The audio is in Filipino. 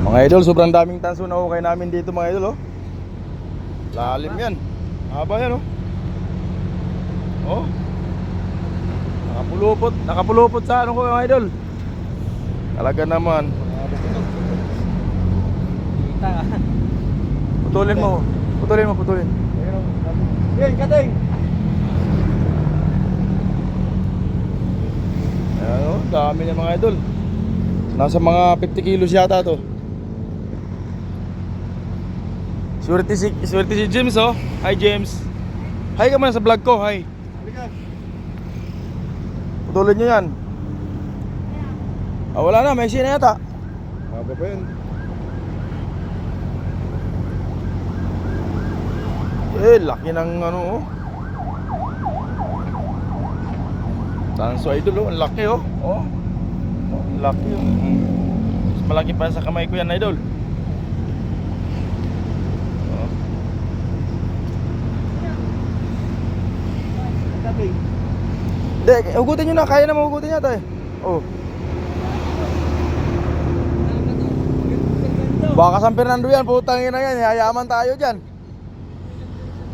Mga idol, sobrang daming tanso na hukay namin dito mga idol, oh. Lalim yan. Haba yan, oh. Oh. Nakapulupot sa ano ko mga idol. Talaga naman. Putulin mo. Putulin. Yan, kating. Ayan, oh, dami na mga idol. Nasa mga 50 kilos yata to. Swerte si James, oh. Hi James. Hi ka muna sa vlog ko, hi. Putulin nyo yan. Ah, wala na, may sina yata. Haba pa yun. Laki ng ano, oh. Tanso idol, oh. Ang laki, oh. Oh. Ang laki, oh. Mas malaki pa sa kamay ko yan, idol. Oh. Kating. Hindi, hugutin nyo na. Kaya na mahugutin yata eh. Oh. Baka San Fernando yan, putang ina yan. Yayaman tayo dyan.